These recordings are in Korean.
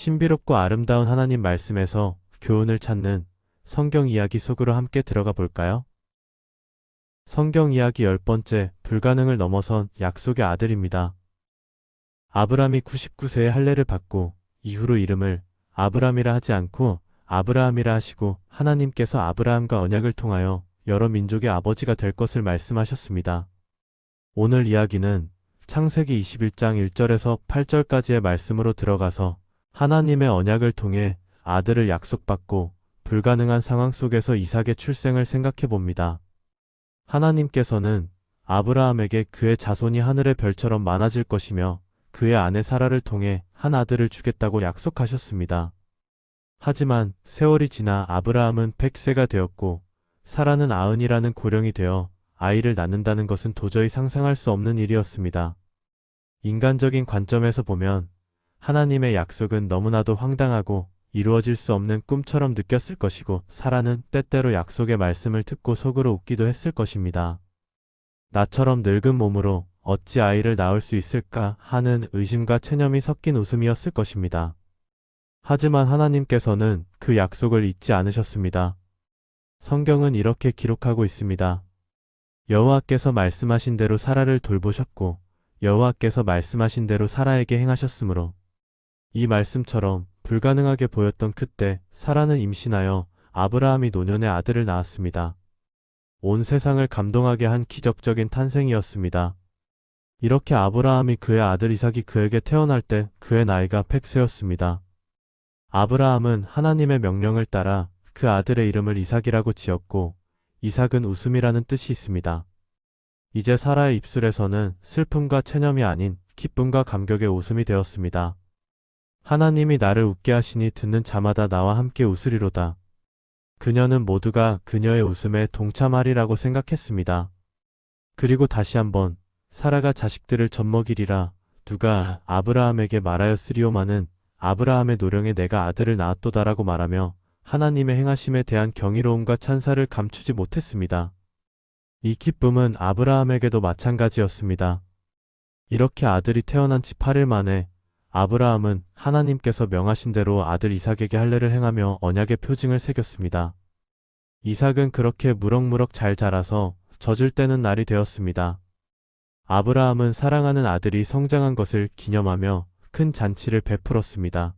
신비롭고 아름다운 하나님 말씀에서 교훈을 찾는 성경 이야기 속으로 함께 들어가 볼까요? 성경 이야기 10번째, 불가능을 넘어선 약속의 아들입니다. 아브람이 99세에 할례를 받고 이후로 이름을 아브람이라 하지 않고 아브라함이라 하시고 하나님께서 아브라함과 언약을 통하여 여러 민족의 아버지가 될 것을 말씀하셨습니다. 오늘 이야기는 창세기 21장 1절에서 8절까지의 말씀으로 들어가서 하나님의 언약을 통해 아들을 약속받고 불가능한 상황 속에서 이삭의 출생을 생각해 봅니다. 하나님께서는 아브라함에게 그의 자손이 하늘의 별처럼 많아질 것이며 그의 아내 사라를 통해 한 아들을 주겠다고 약속하셨습니다. 하지만 세월이 지나 아브라함은 100세가 되었고 사라는 90이라는 고령이 되어 아이를 낳는다는 것은 도저히 상상할 수 없는 일이었습니다. 인간적인 관점에서 보면 하나님의 약속은 너무나도 황당하고 이루어질 수 없는 꿈처럼 느꼈을 것이고 사라는 때때로 약속의 말씀을 듣고 속으로 웃기도 했을 것입니다. 나처럼 늙은 몸으로 어찌 아이를 낳을 수 있을까 하는 의심과 체념이 섞인 웃음이었을 것입니다. 하지만 하나님께서는 그 약속을 잊지 않으셨습니다. 성경은 이렇게 기록하고 있습니다. 여호와께서 말씀하신 대로 사라를 돌보셨고 여호와께서 말씀하신 대로 사라에게 행하셨으므로 이 말씀처럼 불가능하게 보였던 그때 사라는 임신하여 아브라함이 노년에 아들을 낳았습니다. 온 세상을 감동하게 한 기적적인 탄생이었습니다. 이렇게 아브라함이 그의 아들 이삭이 그에게 태어날 때 그의 나이가 100세였습니다. 아브라함은 하나님의 명령을 따라 그 아들의 이름을 이삭이라고 지었고 이삭은 웃음이라는 뜻이 있습니다. 이제 사라의 입술에서는 슬픔과 체념이 아닌 기쁨과 감격의 웃음이 되었습니다. 하나님이 나를 웃게 하시니 듣는 자마다 나와 함께 웃으리로다. 그녀는 모두가 그녀의 웃음에 동참하리라고 생각했습니다. 그리고 다시 한번 사라가 자식들을 젖먹이리라 누가 아브라함에게 말하였으리오마는 아브라함의 노령에 내가 아들을 낳았도다라고 말하며 하나님의 행하심에 대한 경이로움과 찬사를 감추지 못했습니다. 이 기쁨은 아브라함에게도 마찬가지였습니다. 이렇게 아들이 태어난 지 8일 만에 아브라함은 하나님께서 명하신 대로 아들 이삭에게 할례를 행하며 언약의 표징을 새겼습니다. 이삭은 그렇게 무럭무럭 잘 자라서 젖을 떼는 날이 되었습니다. 아브라함은 사랑하는 아들이 성장한 것을 기념하며 큰 잔치를 베풀었습니다.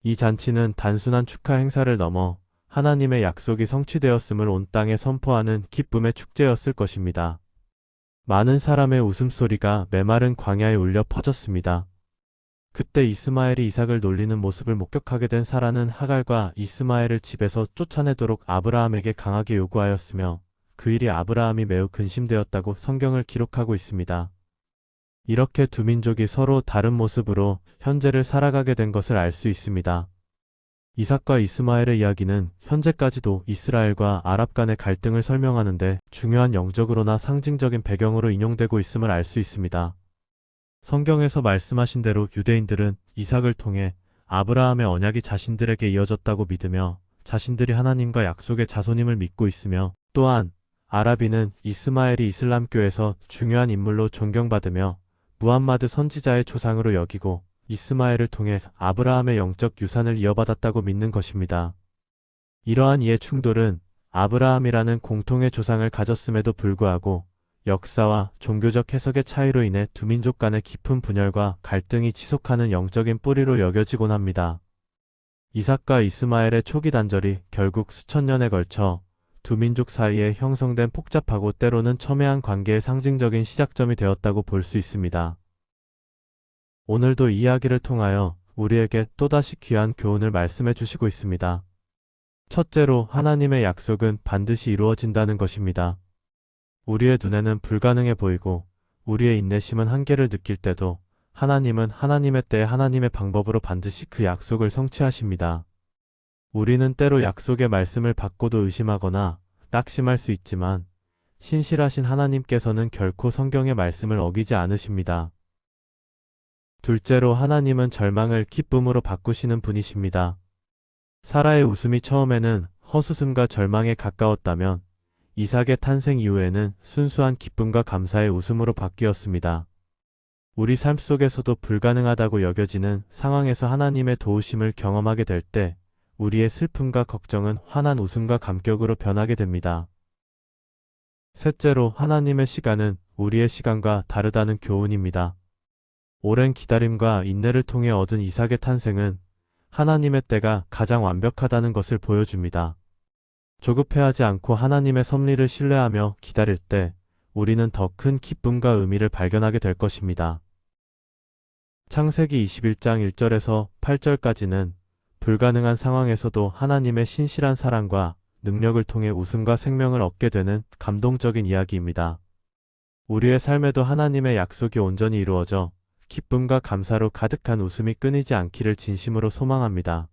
이 잔치는 단순한 축하 행사를 넘어 하나님의 약속이 성취되었음을 온 땅에 선포하는 기쁨의 축제였을 것입니다. 많은 사람의 웃음소리가 메마른 광야에 울려 퍼졌습니다. 그때 이스마엘이 이삭을 놀리는 모습을 목격하게 된 사라는 하갈과 이스마엘을 집에서 쫓아내도록 아브라함에게 강하게 요구하였으며 그 일이 아브라함이 매우 근심되었다고 성경을 기록하고 있습니다. 이렇게 두 민족이 서로 다른 모습으로 현재를 살아가게 된 것을 알 수 있습니다. 이삭과 이스마엘의 이야기는 현재까지도 이스라엘과 아랍 간의 갈등을 설명하는데 중요한 영적으로나 상징적인 배경으로 인용되고 있음을 알 수 있습니다. 성경에서 말씀하신 대로 유대인들은 이삭을 통해 아브라함의 언약이 자신들에게 이어졌다고 믿으며 자신들이 하나님과 약속의 자손임을 믿고 있으며 또한 아랍인은 이스마엘이 이슬람교에서 중요한 인물로 존경받으며 무함마드 선지자의 조상으로 여기고 이스마엘을 통해 아브라함의 영적 유산을 이어받았다고 믿는 것입니다. 이러한 이해 충돌은 아브라함이라는 공통의 조상을 가졌음에도 불구하고 역사와 종교적 해석의 차이로 인해 두 민족 간의 깊은 분열과 갈등이 지속하는 영적인 뿌리로 여겨지곤 합니다. 이삭과 이스마엘의 초기 단절이 결국 수천 년에 걸쳐 두 민족 사이에 형성된 복잡하고 때로는 첨예한 관계의 상징적인 시작점이 되었다고 볼 수 있습니다. 오늘도 이 이야기를 통하여 우리에게 또다시 귀한 교훈을 말씀해 주시고 있습니다. 첫째로 하나님의 약속은 반드시 이루어진다는 것입니다. 우리의 눈에는 불가능해 보이고 우리의 인내심은 한계를 느낄 때도 하나님은 하나님의 때에 하나님의 방법으로 반드시 그 약속을 성취하십니다. 우리는 때로 약속의 말씀을 받고도 의심하거나 낙심할 수 있지만 신실하신 하나님께서는 결코 성경의 말씀을 어기지 않으십니다. 둘째로 하나님은 절망을 기쁨으로 바꾸시는 분이십니다. 사라의 웃음이 처음에는 허수음과 절망에 가까웠다면 이삭의 탄생 이후에는 순수한 기쁨과 감사의 웃음으로 바뀌었습니다. 우리 삶 속에서도 불가능하다고 여겨지는 상황에서 하나님의 도우심을 경험하게 될 때 우리의 슬픔과 걱정은 환한 웃음과 감격으로 변하게 됩니다. 셋째로, 하나님의 시간은 우리의 시간과 다르다는 교훈입니다. 오랜 기다림과 인내를 통해 얻은 이삭의 탄생은 하나님의 때가 가장 완벽하다는 것을 보여줍니다. 조급해하지 않고 하나님의 섭리를 신뢰하며 기다릴 때 우리는 더 큰 기쁨과 의미를 발견하게 될 것입니다. 창세기 21장 1절에서 8절까지는 불가능한 상황에서도 하나님의 신실한 사랑과 능력을 통해 웃음과 생명을 얻게 되는 감동적인 이야기입니다. 우리의 삶에도 하나님의 약속이 온전히 이루어져 기쁨과 감사로 가득한 웃음이 끊이지 않기를 진심으로 소망합니다.